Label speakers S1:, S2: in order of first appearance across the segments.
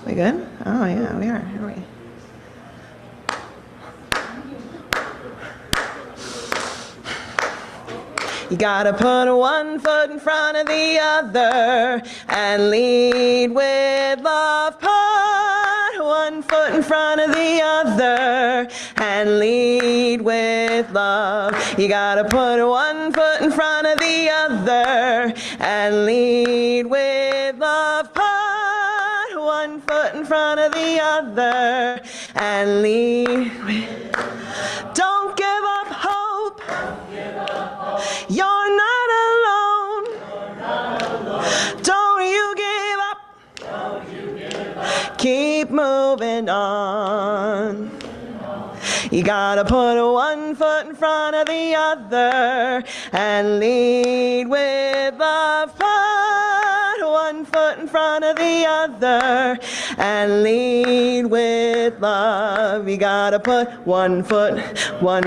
S1: We good? Oh yeah, we are. Here we. You gotta put one foot in front of the other and lead with love. Put one foot in front of the other and lead with love. You gotta put one foot in front of the other and lead with love. Put one foot in front of the other and lead with. Don't give up hope. You're not alone. Don't you give up. Keep moving on. You gotta put one foot in front of the other and lead with love. Put one foot in front of the other and lead with love. You gotta put one foot in front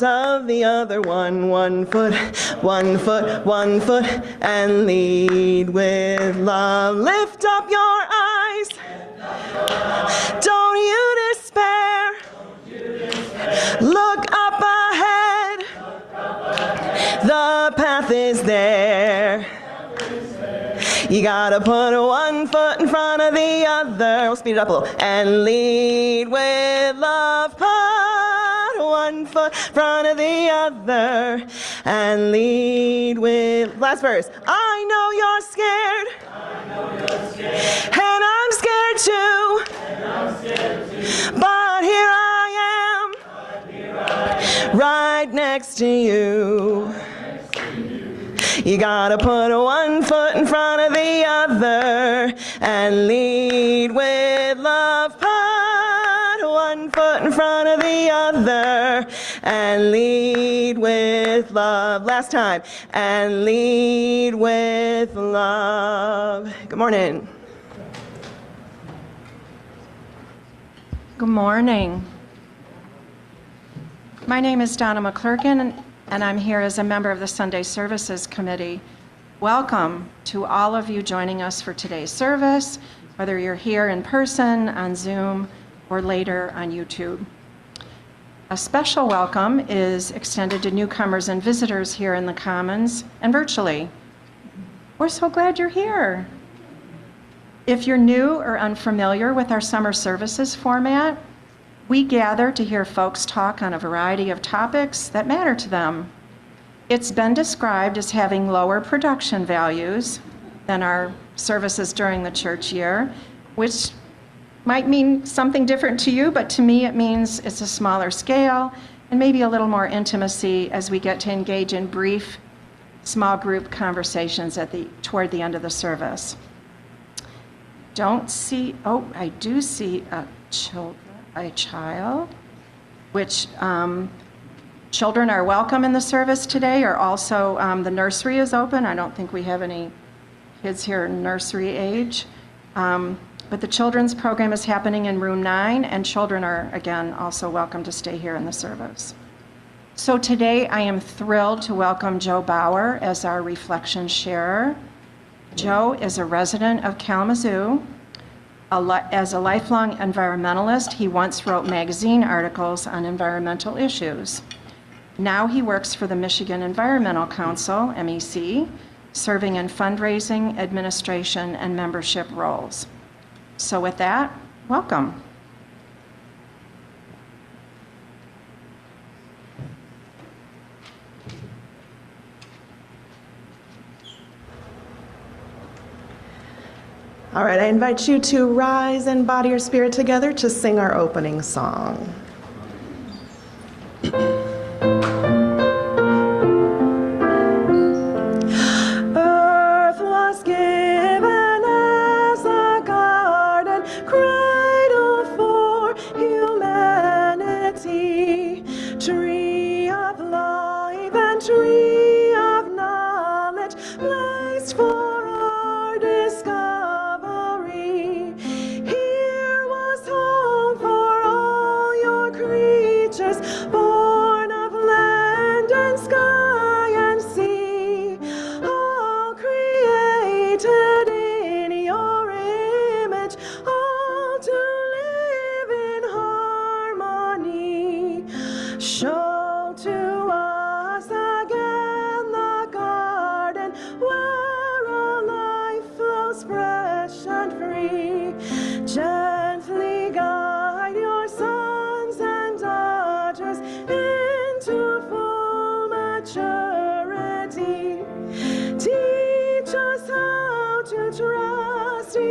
S1: of the other one. One foot, and lead with love. Lift up your eyes. Don't you despair. Look up ahead. The path is there. You gotta put one foot in front of the other. We'll speed it up a little. And lead with love. Put one foot in front of the other. And lead with. Last verse. I know you're scared. And I'm scared too. But here I am. Right next to you. You gotta put one foot in front of the other and lead with love. Put one foot in front of the other and lead with love. Last time. And lead with love. Good morning.
S2: Good morning. My name is Donna McClurkin, and I'm here as a member of the Sunday Services Committee. Welcome to all of you joining us for today's service, whether you're here in person, on Zoom, or later on YouTube. A special welcome is extended to newcomers and visitors here in the Commons and virtually. We're so glad you're here. If you're new or unfamiliar with our summer services format, we gather to hear folks talk on a variety of topics that matter to them. It's been described as having lower production values than our services during the church year, which might mean something different to you, but to me it means it's a smaller scale and maybe a little more intimacy as we get to engage in brief, small group conversations toward the end of the service. I do see a child, which children are welcome in the service today, or also the nursery is open. I don't think we have any kids here nursery age. But the children's program is happening in room 9, and children are, again, also welcome to stay here in the service. So today I am thrilled to welcome Joe Bauer as our reflection sharer. Joe is a resident of Kalamazoo. As a lifelong environmentalist, he once wrote magazine articles on environmental issues. Now he works for the Michigan Environmental Council, MEC, serving in fundraising, administration, and membership roles. So with that, welcome.
S1: All right, I invite you to rise and body your spirit together to sing our opening song. Earth was given as a garden cradle for humanity, tree of life and tree of knowledge, placed for our discovery. Born of land and sky and sea, all created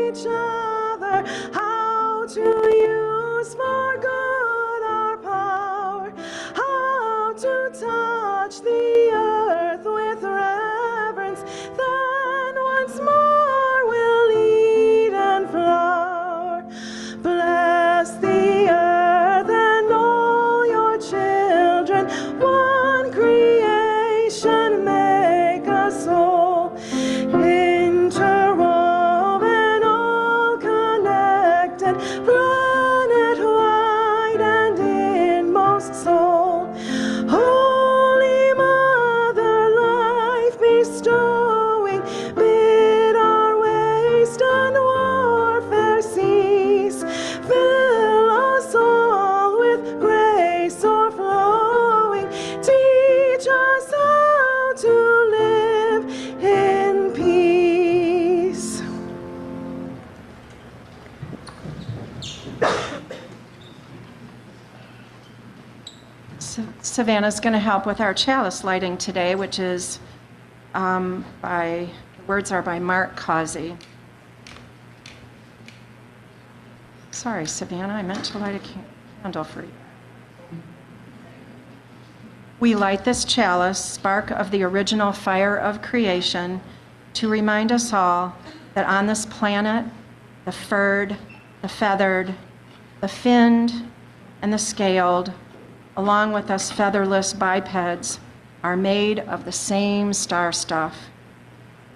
S1: each other, how to use for good our power, how to touch the earth with reverence, then once more we'll eat and flower. Bless the earth and all your children, one creation make us whole, interwoven, all connected, planet-wide and inmost soul. Holy Mother, life bestowing, bid our waste and warfare cease. Fill us all with grace o'erflowing. Teach us how to live in peace.
S2: Savannah's going to help with our chalice lighting today, which is the words are by Mark Causey. Sorry, Savannah, I meant to light a candle for you. We light this chalice, spark of the original fire of creation, to remind us all that on this planet, the furred, the feathered, the finned, and the scaled, along with us featherless bipeds, are made of the same star stuff.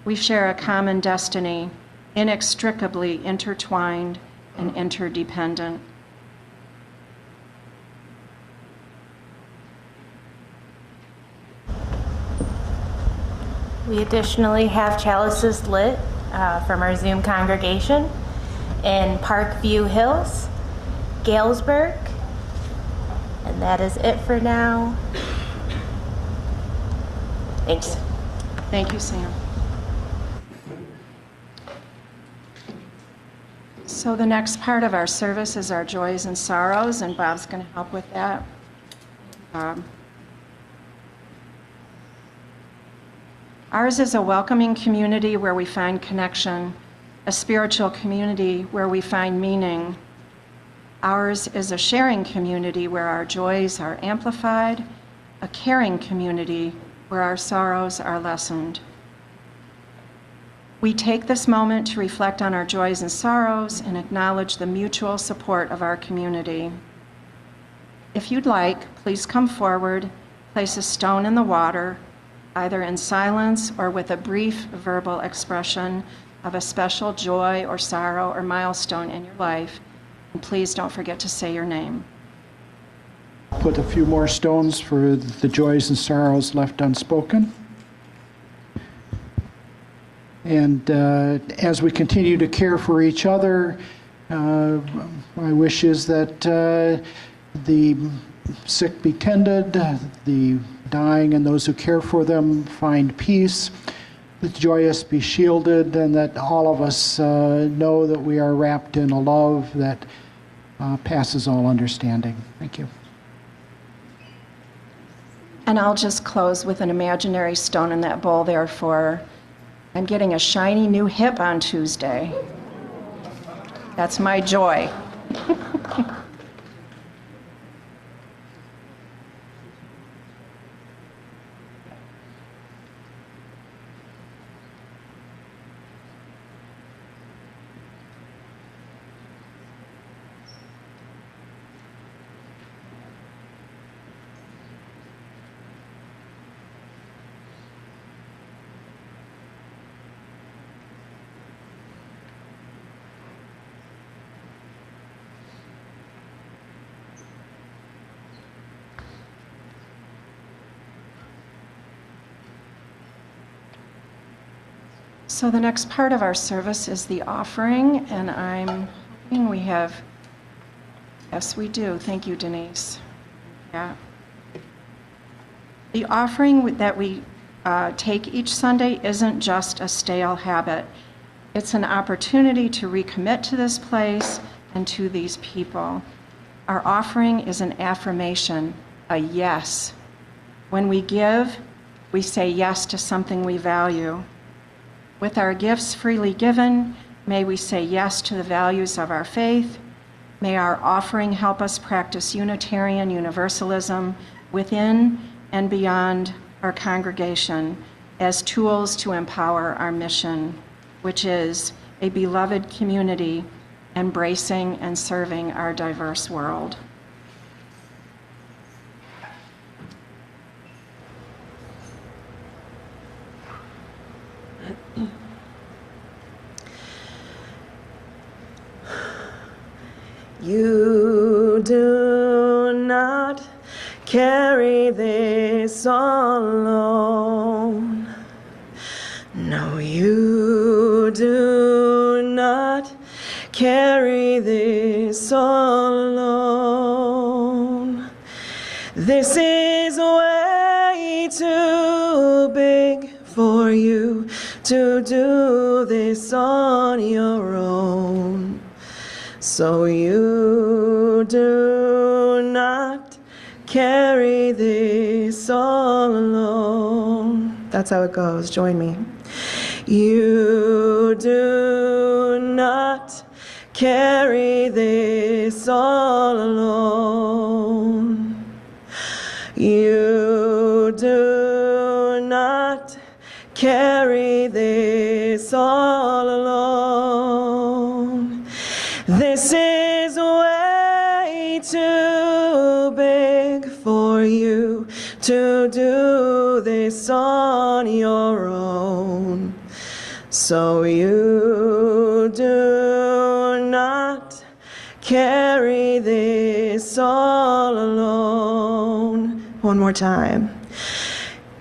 S2: We share a common destiny, inextricably intertwined and interdependent.
S3: We additionally have chalices lit from our Zoom congregation in Parkview Hills, Galesburg, and that is it for now. Thanks.
S2: Thank you, Sam. So the next part of our service is our joys and sorrows, and Bob's going to help with that. Ours is a welcoming community where we find connection, a spiritual community where we find meaning. Ours is a sharing community where our joys are amplified, a caring community where our sorrows are lessened. We take this moment to reflect on our joys and sorrows and acknowledge the mutual support of our community. If you'd like, please come forward, place a stone in the water, either in silence or with a brief verbal expression of a special joy or sorrow or milestone in your life. And please don't forget to say your name.
S4: Put a few more stones for the joys and sorrows left unspoken. And as we continue to care for each other, my wish is that the sick be tended, the dying and those who care for them find peace, the joyous be shielded, and that all of us know that we are wrapped in a love that passes all understanding. Thank you.
S2: And I'll just close with an imaginary stone in that bowl there for, I'm getting a shiny new hip on Tuesday. That's my joy. So the next part of our service is the offering, and I'm hoping we have, yes, we do. Thank you, Denise. Yeah. The offering that we take each Sunday isn't just a stale habit. It's an opportunity to recommit to this place and to these people. Our offering is an affirmation, a yes. When we give, we say yes to something we value. With our gifts freely given, May we say yes to the values of our faith. May our offering help us practice Unitarian Universalism within and beyond our congregation as tools to empower our mission, which is a beloved community embracing and serving our diverse world.
S1: You do not carry this alone. No, you do not carry this alone. This is way too big for you to do this on your own. So you do not carry this all alone. That's how it goes. Join me. You do not carry this all alone. You do not carry this all alone. This is way too big for you to do this on your own. So you do not carry this all alone. One more time.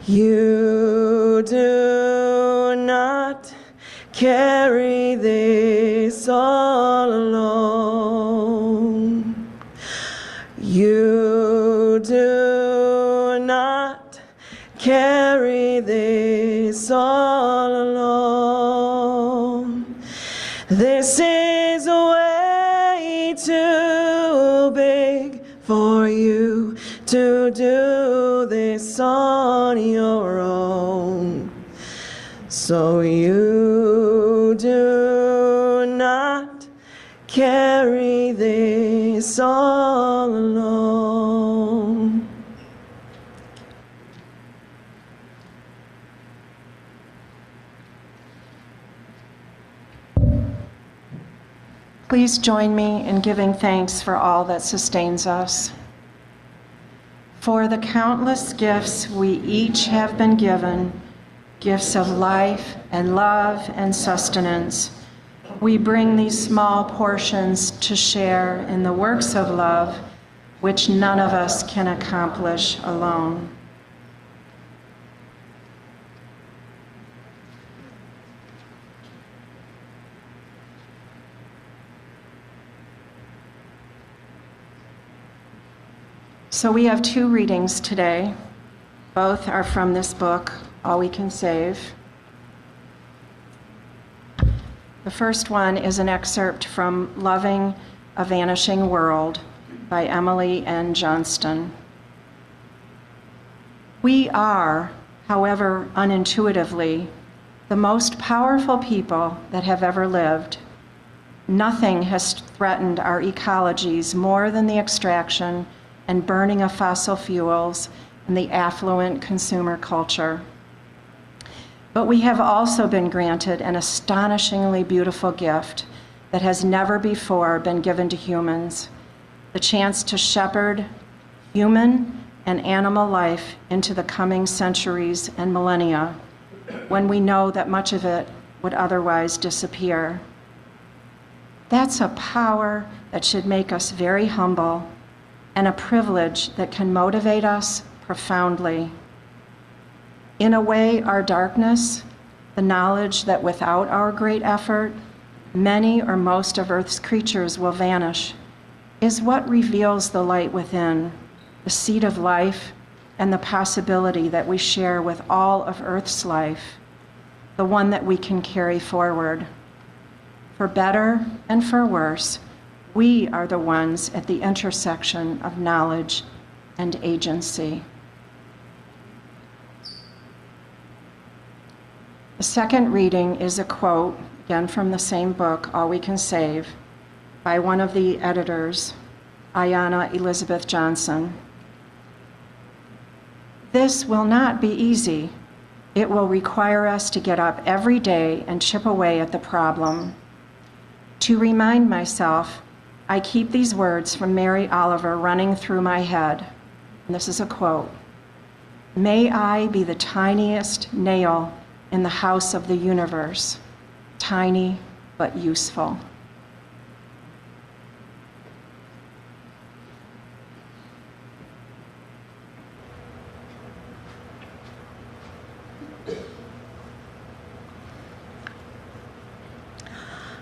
S1: You do not carry this all alone. You do not carry this all alone. This is way too big for you to do this on your own. So you do not carry this all alone.
S2: Please join me in giving thanks for all that sustains us. For the countless gifts we each have been given, gifts of life and love and sustenance, we bring these small portions to share in the works of love which none of us can accomplish alone. So we have two readings today. Both are from this book, All We Can Save. The first one is an excerpt from Loving a Vanishing World by Emily N. Johnston. We are, however unintuitively, the most powerful people that have ever lived. Nothing has threatened our ecologies more than the extraction and burning of fossil fuels and the affluent consumer culture. But we have also been granted an astonishingly beautiful gift that has never before been given to humans, the chance to shepherd human and animal life into the coming centuries and millennia, when we know that much of it would otherwise disappear. That's a power that should make us very humble, and a privilege that can motivate us profoundly. In a way, our darkness, the knowledge that without our great effort, many or most of Earth's creatures will vanish, is what reveals the light within, the seed of life, and the possibility that we share with all of Earth's life, the one that we can carry forward. For better and for worse, we are the ones at the intersection of knowledge and agency. The second reading is a quote again from the same book, All We Can Save, by one of the editors, Ayanna Elizabeth Johnson. This will not be easy. It will require us to get up every day and chip away at the problem. To remind myself, I keep these words from Mary Oliver running through my head. And this is a quote. May I be the tiniest nail in the house of the universe, tiny but useful.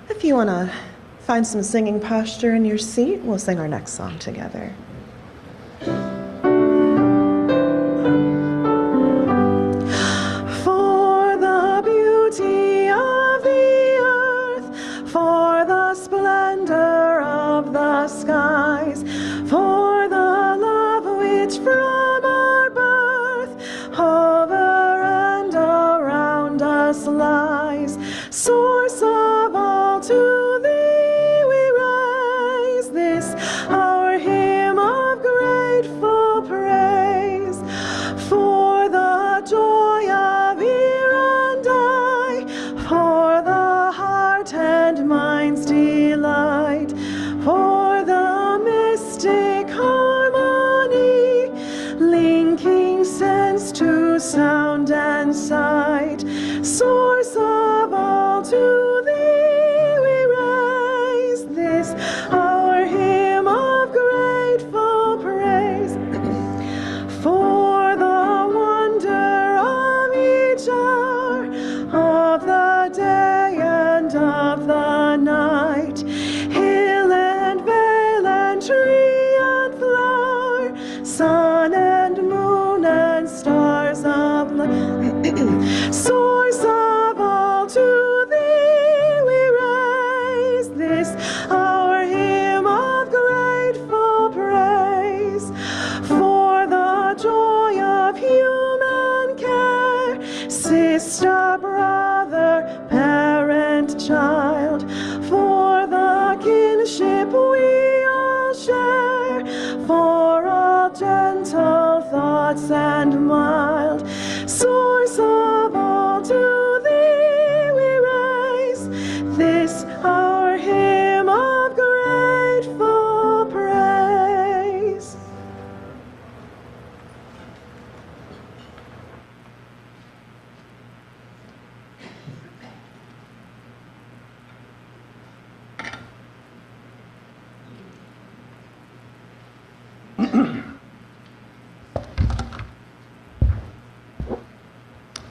S1: If you want to find some singing posture in your seat, we'll sing our next song together. For the beauty of the earth, for the splendor of the skies, for the love which from our birth over and around us lies, source of all to thee we raise this our hymn of grateful praise. For the joy of ear and eye, for the heart and mind's delight, for the mystic harmony, linking sense to sound and sight, source of all to thee we raise this our hymn of grateful praise. For the wonder of each hour of the day and of the night, hill and vale and tree and flower, sun and moon and stars of light, source of all to thee we raise this our hymn of grateful praise. For the joy of human care, sister, brother, parent, child, for the kinship we all share, for all gentle thoughts and mild, source of all to thee we raise this our hymn of grateful praise.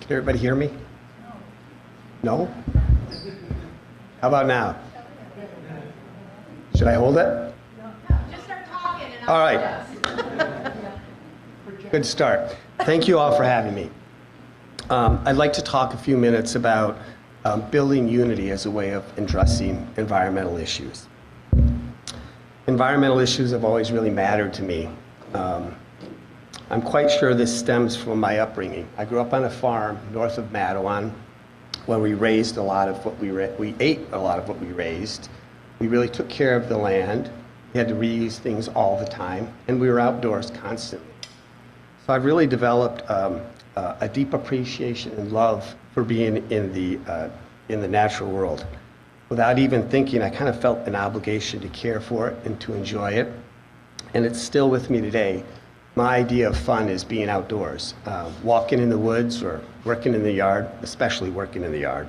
S5: Can everybody hear me? No? How about now? Should I hold it?
S6: Just start talking and
S5: All right. Good start. Thank you all for having me. I'd like to talk a few minutes about building unity as a way of addressing environmental issues. Environmental issues have always really mattered to me. I'm quite sure this stems from my upbringing. I grew up on a farm north of Mattawan where we raised a lot of what we ate a lot of what we raised. We really took care of the land. We had to reuse things all the time, and we were outdoors constantly. So I've really developed a deep appreciation and love for being in the natural world. Without even thinking, I kind of felt an obligation to care for it and to enjoy it, and it's still with me today. My idea of fun is being outdoors, walking in the woods or working in the yard, especially working in the yard.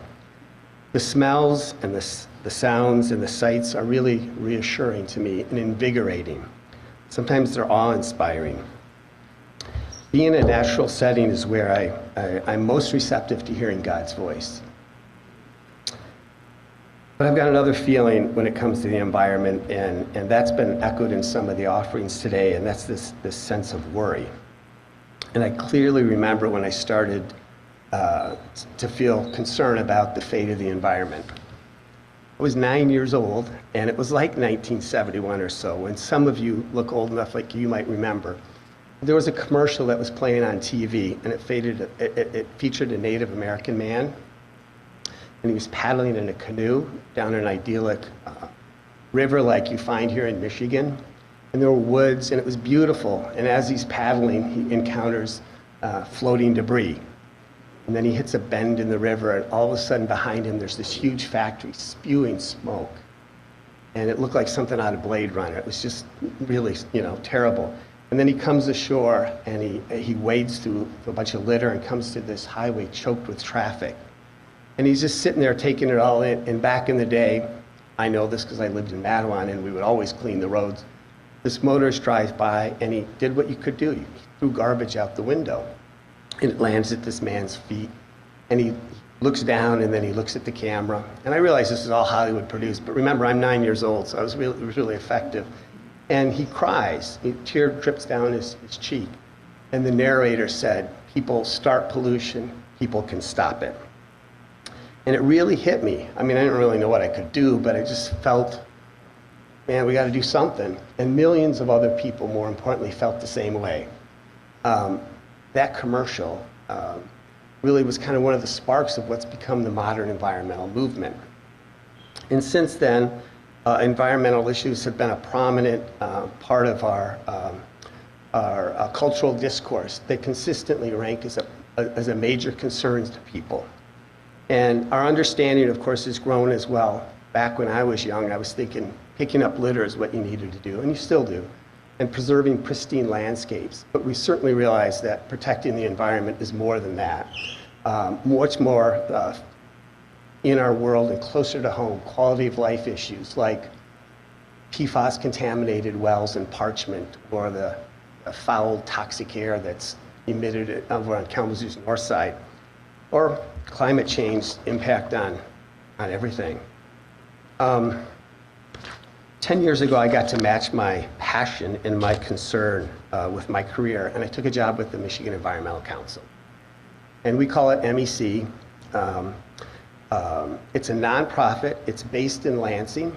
S5: The smells and the sounds and the sights are really reassuring to me and invigorating. Sometimes they're awe-inspiring. Being in a natural setting is where I'm most receptive to hearing God's voice. But I've got another feeling when it comes to the environment, and that's been echoed in some of the offerings today, and that's this sense of worry. And I clearly remember when I started to feel concern about the fate of the environment. I was 9 years old, and it was like 1971 or so, when some of you look old enough like you might remember. There was a commercial that was playing on TV, and it featured a Native American man. and he was paddling in a canoe down an idyllic river like you find here in Michigan. And there were woods, and it was beautiful. And as he's paddling, he encounters floating debris. And then he hits a bend in the river, and all of a sudden behind him, there's this huge factory spewing smoke. And it looked like something out of Blade Runner. It was just really, terrible. And then he comes ashore, and he wades through a bunch of litter and comes to this highway choked with traffic. And he's just sitting there taking it all in. And back in the day, I know this because I lived in Mattawan, and we would always clean the roads. This motorist drives by, and he did what you could do. He threw garbage out the window, and it lands at this man's feet. And he looks down, and then he looks at the camera. And I realize this is all Hollywood produced, but remember, I'm 9 years old, so it was really effective. And he cries. A tear drips down his cheek. And the narrator said, "People start pollution, people can stop it." And it really hit me. I mean, I didn't really know what I could do, but I just felt, man, we got to do something. And millions of other people, more importantly, felt the same way. That commercial really was kind of one of the sparks of what's become the modern environmental movement. And since then, environmental issues have been a prominent part of our cultural discourse. They consistently rank as a major concern to people. And our understanding, of course, has grown as well. Back when I was young, I was thinking picking up litter is what you needed to do, and you still do, and preserving pristine landscapes. But we certainly realize that protecting the environment is more than that. Much more in our world and closer to home, quality of life issues like PFAS contaminated wells and parchment, or the foul toxic air that's emitted over on Kalamazoo's north side, or climate change impact on everything. 10 years ago, I got to match my passion and my concern with my career, and I took a job with the Michigan Environmental Council. And we call it MEC. It's a nonprofit. It's based in Lansing.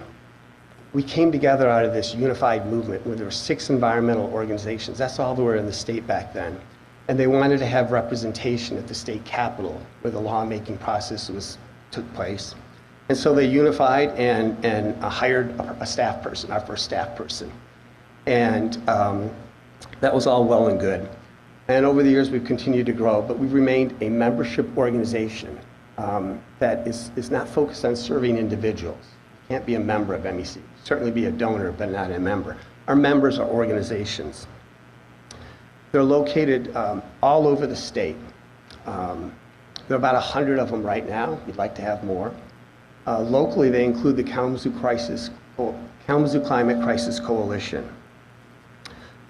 S5: We came together out of this unified movement where there were 6 environmental organizations. That's all there were in the state back then. And they wanted to have representation at the state capitol where the lawmaking process took place. And so they unified and hired a staff person, our first staff person. And that was all well and good. And over the years, we've continued to grow, but we've remained a membership organization that is not focused on serving individuals. You can't be a member of MEC. Certainly be a donor, but not a member. Our members are organizations. They're located all over the state. There are about 100 of them right now. We'd like to have more. Locally, they include the Kalamazoo Climate Crisis Coalition.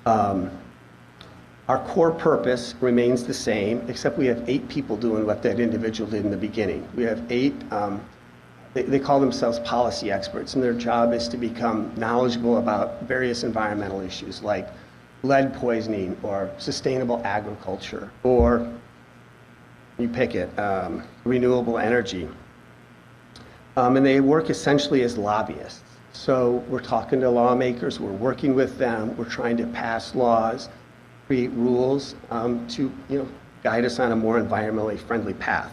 S5: Our core purpose remains the same, except we have 8 people doing what that individual did in the beginning. We have 8, they call themselves policy experts, and their job is to become knowledgeable about various environmental issues like lead poisoning or sustainable agriculture, or you pick it, renewable energy. And they work essentially as lobbyists. So we're talking to lawmakers, we're working with them, we're trying to pass laws, create rules to guide us on a more environmentally friendly path.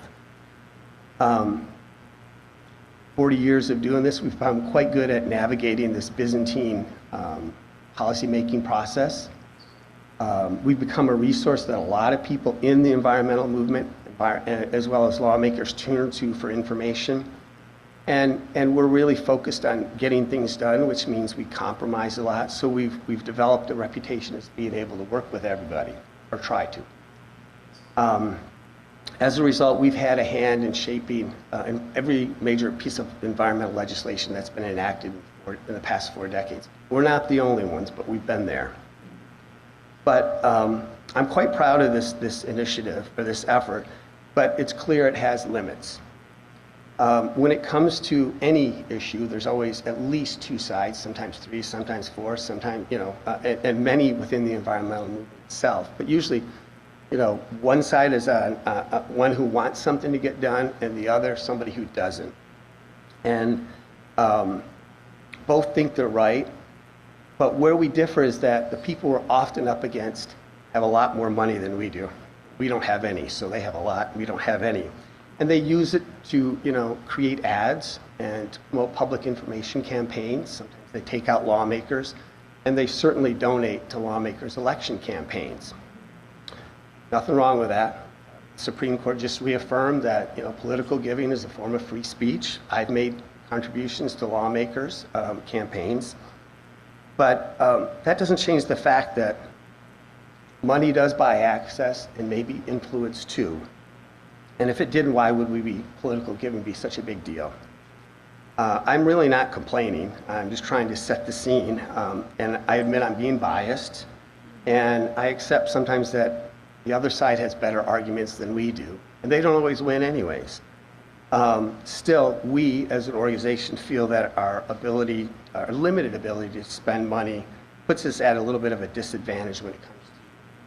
S5: 40 years of doing this, we've become quite good at navigating this Byzantine policymaking process. We've become a resource that a lot of people in the environmental movement, as well as lawmakers, turn to for information. And we're really focused on getting things done, which means we compromise a lot. So we've developed a reputation as being able to work with everybody, or try to. As a result, we've had a hand in shaping every major piece of environmental legislation that's been enacted in the past 4 decades. We're not the only ones, but we've been there. But I'm quite proud of this initiative, or this effort, but it's clear it has limits. When it comes to any issue, there's always at least 2 sides, sometimes 3, sometimes 4, sometimes, and many within the environmental movement itself. But usually, one side is one who wants something to get done, and the other, somebody who doesn't. And both think they're right, but where we differ is that the people we're often up against have a lot more money than we do. We don't have any, so they have a lot, we don't have any. And they use it to, create ads and to promote public information campaigns. Sometimes they take out lawmakers, and they certainly donate to lawmakers' election campaigns. Nothing wrong with that. The Supreme Court just reaffirmed that, political giving is a form of free speech. I've made contributions to lawmakers' campaigns. But that doesn't change the fact that money does buy access and maybe influence too. And if it didn't, why would political giving be such a big deal? I'm really not complaining. I'm just trying to set the scene. And I admit I'm being biased. And I accept sometimes that the other side has better arguments than we do. And they don't always win anyways. Still, we as an organization feel that our limited ability to spend money puts us at a little bit of a disadvantage when it comes to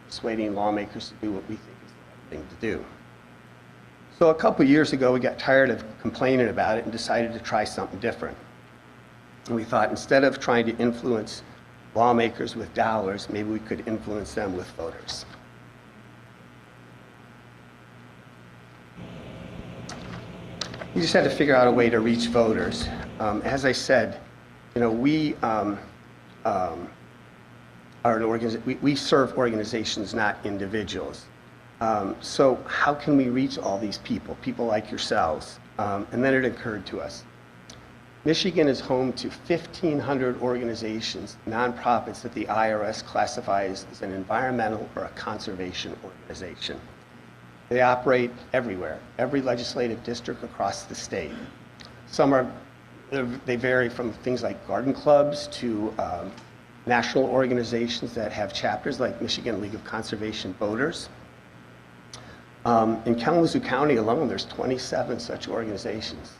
S5: persuading lawmakers to do what we think is the right thing to do. So a couple years ago, we got tired of complaining about it and decided to try something different. And we thought instead of trying to influence lawmakers with dollars, maybe we could influence them with voters. We just had to figure out a way to reach voters. As I said, we are we serve organizations, not individuals. So how can we reach all these people like yourselves? And then it occurred to us. Michigan is home to 1,500 organizations, nonprofits that the IRS classifies as an environmental or a conservation organization. They operate everywhere, every legislative district across the state. They vary from things like garden clubs to national organizations that have chapters like Michigan League of Conservation Voters. In Kalamazoo County alone, there's 27 such organizations.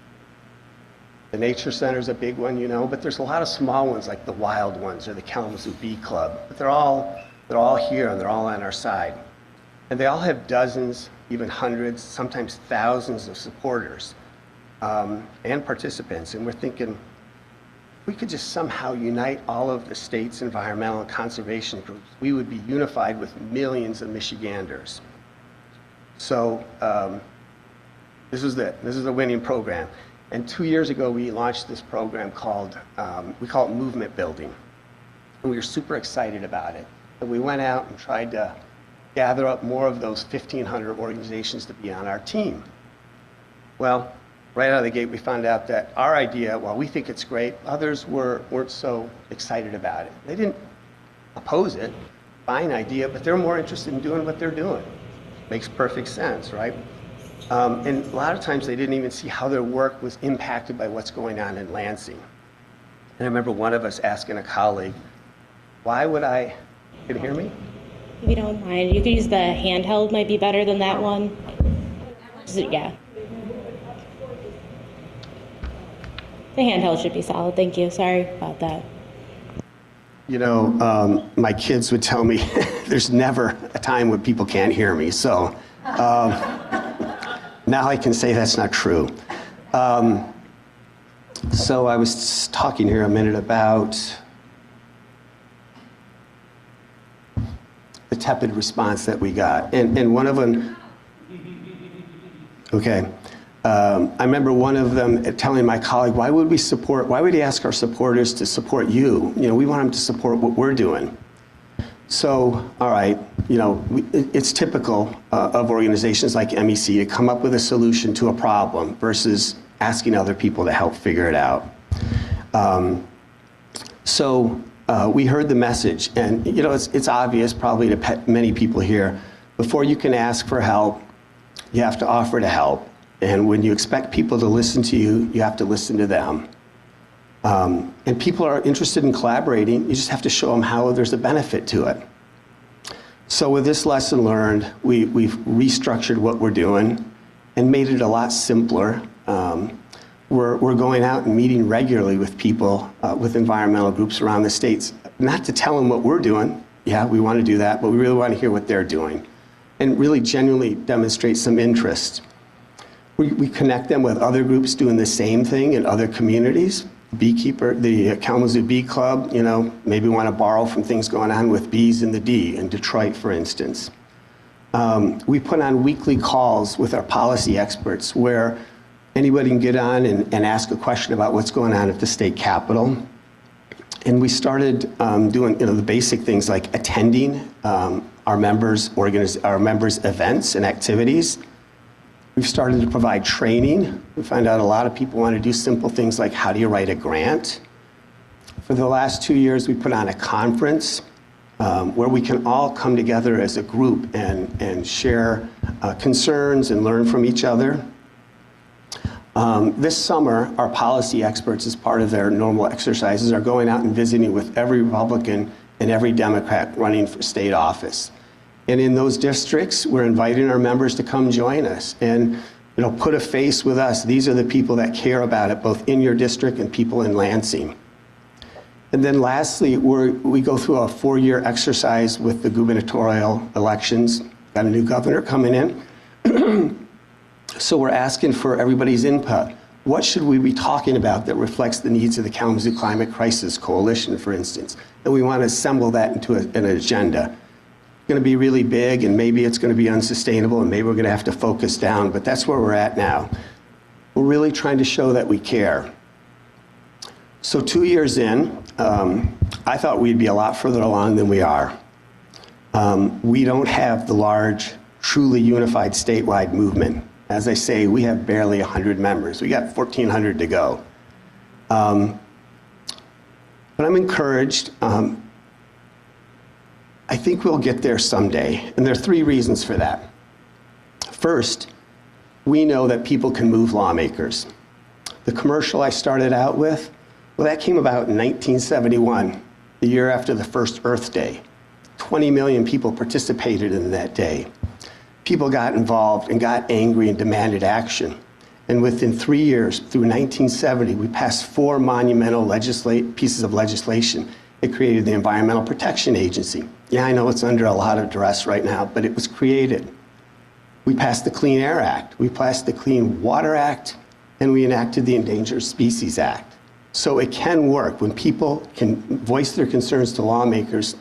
S5: The Nature Center is a big one, but there's a lot of small ones like the Wild Ones or the Kalamazoo Bee Club. But they're all here and they're all on our side. And they all have dozens, even hundreds, sometimes thousands of supporters and participants. And we're thinking, if we could just somehow unite all of the state's environmental and conservation groups, we would be unified with millions of Michiganders. So this is it. This is a winning program. And 2 years ago, we launched this program called, we call it Movement Building. And we were super excited about it. And we went out and tried to gather up more of those 1,500 organizations to be on our team. Well, right out of the gate, we found out that our idea, while we think it's great, others weren't so excited about it. They didn't oppose it, fine idea, but they're more interested in doing what they're doing. Makes perfect sense, right? And a lot of times they didn't even see how their work was impacted by what's going on in Lansing. And I remember one of us asking a colleague, can you hear me?
S7: If you don't mind, you could use the handheld, might be better than that one. Yeah. The handheld should be solid, thank you. Sorry about that.
S5: My kids would tell me there's never a time when people can't hear me. So now I can say that's not true. So I was talking here a minute about the tepid response that we got. And one of them, okay. I remember one of them telling my colleague, why would he ask our supporters to support you? We want them to support what we're doing. So, all right, it's typical of organizations like MEC to come up with a solution to a problem versus asking other people to help figure it out. So we heard the message, and it's obvious probably to many people here, before you can ask for help, you have to offer to help. And when you expect people to listen to you, you have to listen to them. And people are interested in collaborating. You just have to show them how there's a benefit to it. So with this lesson learned, we've restructured what we're doing and made it a lot simpler. We're going out and meeting regularly with people, with environmental groups around the states, not to tell them what we're doing. Yeah, we want to do that, but we really want to hear what they're doing and really genuinely demonstrate some interest. We connect them with other groups doing the same thing in other communities. The Kalamazoo Bee Club, maybe want to borrow from things going on with bees in the D in Detroit, for instance. we put on weekly calls with our policy experts where anybody can get on and ask a question about what's going on at the state capitol. And we started doing the basic things like attending our members' events and activities. We've started to provide training. We find out a lot of people want to do simple things like how do you write a grant. For the last 2 years, we put on a conference where we can all come together as a group and share concerns and learn from each other. This summer, our policy experts, as part of their normal exercises, are going out and visiting with every Republican and every Democrat running for state office. And in those districts, we're inviting our members to come join us and put a face with us. These are the people that care about it, both in your district and people in Lansing. And then lastly, we go through a 4-year exercise with the gubernatorial elections. Got a new governor coming in. So we're asking for everybody's input. What should we be talking about that reflects the needs of the Kalamazoo Climate Crisis Coalition, for instance? And we want to assemble that into an agenda. It's going to be really big, and maybe it's going to be unsustainable, and maybe we're going to have to focus down, but that's where we're at now. We're really trying to show that we care. So 2 years in, I thought we'd be a lot further along than we are. We don't have the large, truly unified statewide movement. As I say, we have barely 100 members. We got 1,400 to go. But I'm encouraged. I think we'll get there someday, and there are 3 reasons for that. First, we know that people can move lawmakers. The commercial I started out with, well, that came about in 1971, the year after the first Earth Day. 20 million people participated in that day. People got involved and got angry and demanded action. And within 3 years, through 1970, we passed 4 monumental pieces of legislation. It created the Environmental Protection Agency. Yeah, I know it's under a lot of duress right now, but it was created. We passed the Clean Air Act. We passed the Clean Water Act, and we enacted the Endangered Species Act. So it can work. When people can voice their concerns to lawmakers,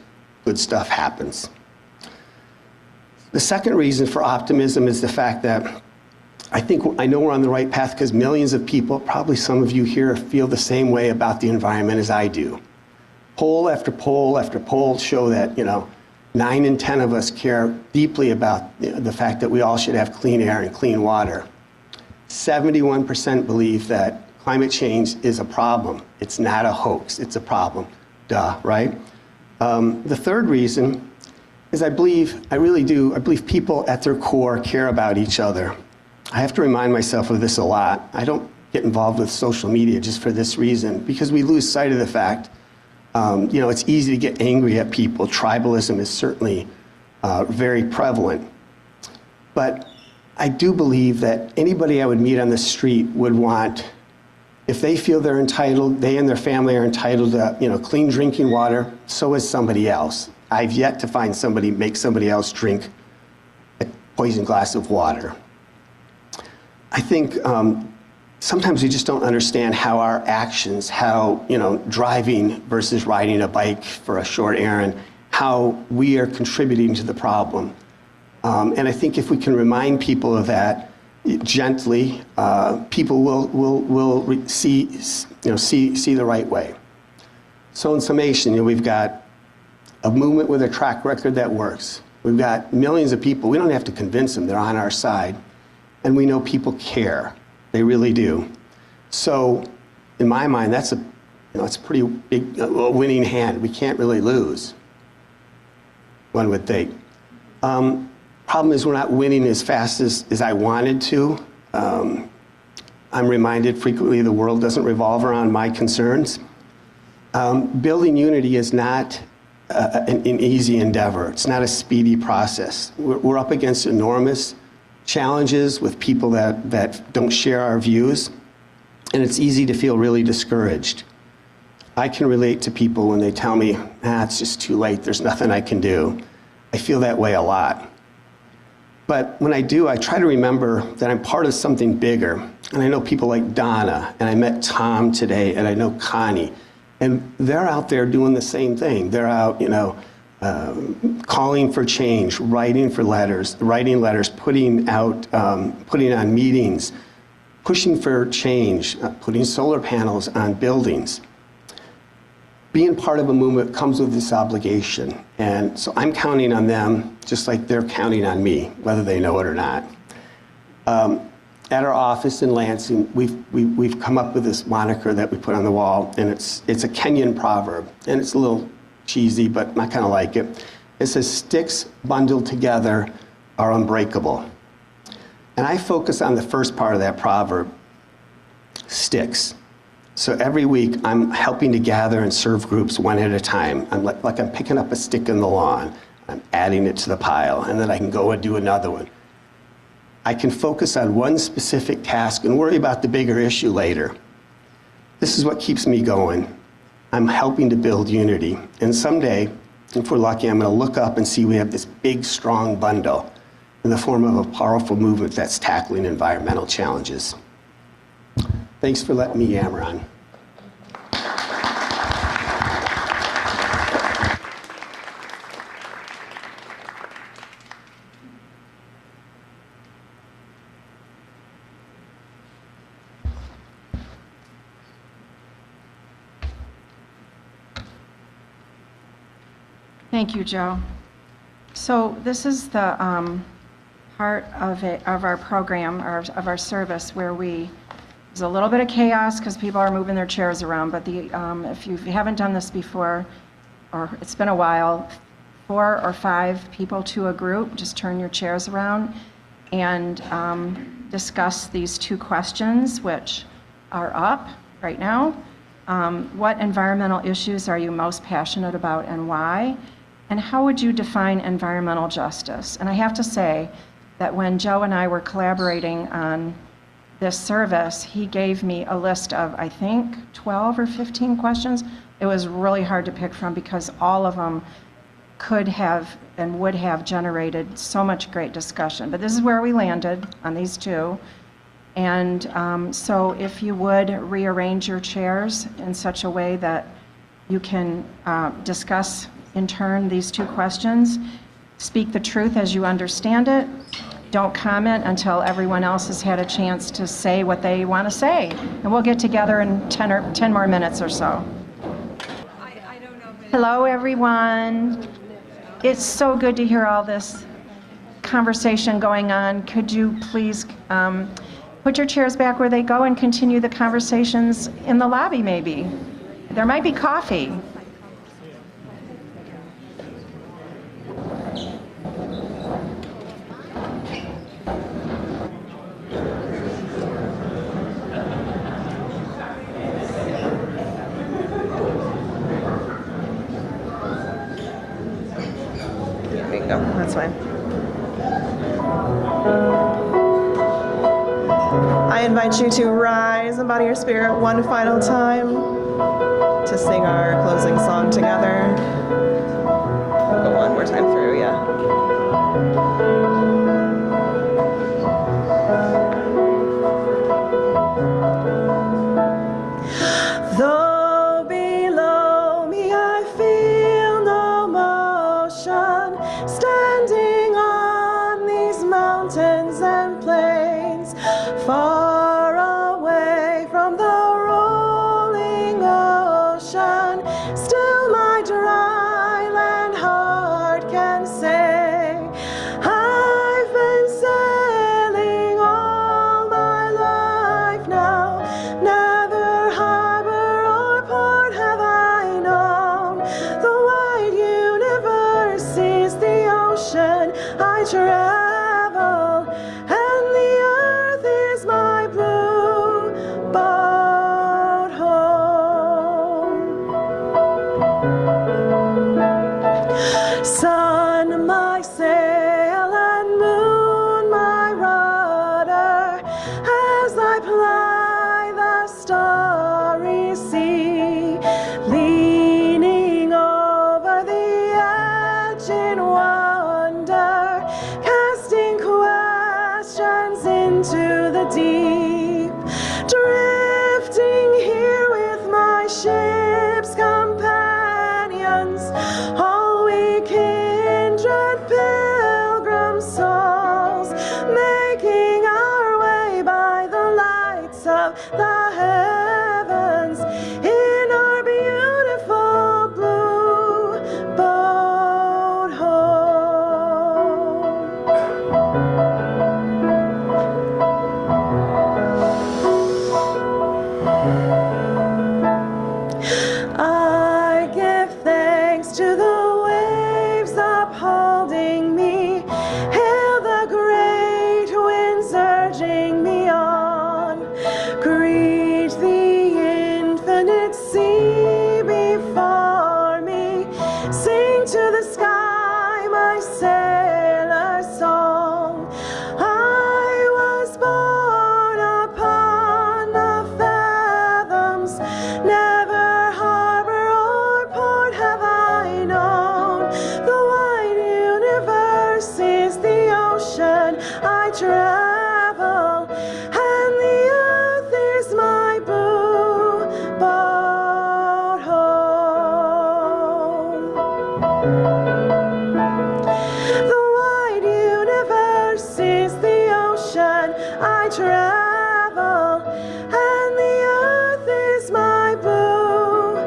S5: good stuff happens. The second reason for optimism is the fact that I know we're on the right path because millions of people, probably some of you here, feel the same way about the environment as I do. Poll after poll after poll show that 9 in 10 of us care deeply about the fact that we all should have clean air and clean water. 71% believe that climate change is a problem. It's not a hoax. It's a problem. Duh, right? The third reason is I believe people at their core care about each other. I have to remind myself of this a lot. I don't get involved with social media just for this reason, because we lose sight of the fact, it's easy to get angry at people. Tribalism is certainly very prevalent. But I do believe that anybody I would meet on the street would want, if they feel they're entitled, they and their family are entitled to clean drinking water, so is somebody else. I've yet to find somebody make somebody else drink a poisoned glass of water. I think sometimes we just don't understand how our actions, how driving versus riding a bike for a short errand, how we are contributing to the problem. And I think if we can remind people of that gently, people will see the right way. So in summation, we've got a movement with a track record that works. We've got millions of people. We don't have to convince them. They're on our side. And we know people care. They really do. So in my mind, that's it's a pretty big winning hand. We can't really lose, one would think. Problem is we're not winning as fast as I wanted to. I'm reminded frequently the world doesn't revolve around my concerns. Building unity is not an easy endeavor. It's not a speedy process. We're up against enormous challenges with people that don't share our views, and it's easy to feel really discouraged. I can relate to people when they tell me, it's just too late, there's nothing I can do. I feel that way a lot. But when I do, I try to remember that I'm part of something bigger. And I know people like Donna, and I met Tom today, and I know Connie. And they're out there doing the same thing. They're out, calling for change, writing letters, putting on meetings, pushing for change, putting solar panels on buildings. Being part of a movement comes with this obligation, and so I'm counting on them just like they're counting on me, whether they know it or not. At our office in Lansing, we've come up with this moniker that we put on the wall, and it's a Kenyan proverb, and it's a little cheesy, but I kind of like it. It says, "Sticks bundled together are unbreakable." And I focus on the first part of that proverb, sticks. So every week I'm helping to gather and serve groups one at a time. I'm like I'm picking up a stick in the lawn, I'm adding it to the pile, and then I can go and do another one. I can focus on one specific task and worry about the bigger issue later. This is what keeps me going. I'm helping to build unity. And someday, if we're lucky, I'm going to look up and see we have this big, strong bundle in the form of a powerful movement that's tackling environmental challenges. Thanks for letting me yammer on.
S2: Thank you, Joe. So this is the part of our program, of our service, where there's a little bit of chaos because people are moving their chairs around, but if you haven't done this before, or it's been a while, 4 or 5 people to a group, just turn your chairs around and discuss these 2 questions, which are up right now. What environmental issues are you most passionate about and why? And how would you define environmental justice? And I have to say that when Joe and I were collaborating on this service, he gave me a list of, I think, 12 or 15 questions. It was really hard to pick from because all of them could have and would have generated so much great discussion. But this is where we landed on these 2. And so if you would rearrange your chairs in such a way that you can discuss in turn these 2 questions, speak the truth as you understand it, don't comment until everyone else has had a chance to say what they want to say. And we'll get together in 10 more minutes or so. Hello, everyone. It's so good to hear all this conversation going on. Could you please put your chairs back where they go and continue the conversations in the lobby, maybe? There might be coffee.
S1: There you go. That's fine. I invite you to rise and bow to your spirit one final time to sing our closing song together. Go one more time through, yeah. Though below me I feel no motion, standing on these mountains and plains, far away from the rolling ocean, still my dry land heart can say, I've been sailing all my life now, never harbor or port have I known. The wide universe is the ocean I travel, and the earth is my blue boat home. Sun, my sail, and moon, my rudder, as I ply the starry sea, leaning over the edge in wonder, casting questions into the deep, drifting here with my ship's companions, all we can of the heavens in our beautiful blue boat home. I give thanks to the waves upholding me. Hail the great winds urging me on. Greet the infinite sea before me. Sing to the sky my sailor song. I was born upon the fathoms, never harbor or port have I known. The wide universe is the ocean I travel, and the earth is my boat home. The wide universe is the ocean I travel, and the earth is my boat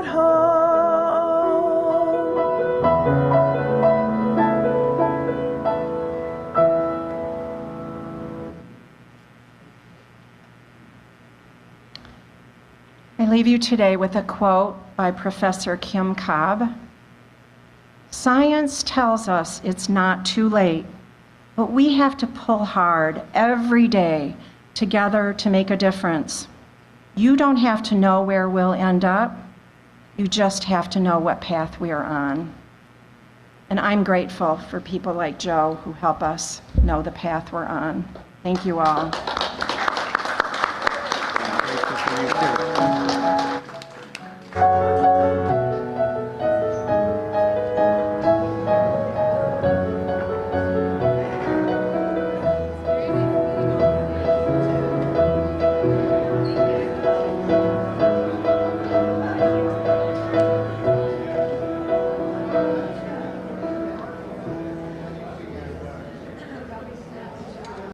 S1: home.
S2: I leave you today with a quote by Professor Kim Cobb. Science tells us it's not too late, but we have to pull hard every day together to make a difference. You don't have to know where we'll end up. You just have to know what path we are on. And I'm grateful for people like Joe who help us know the path we're on. Thank you all.
S5: Thank you.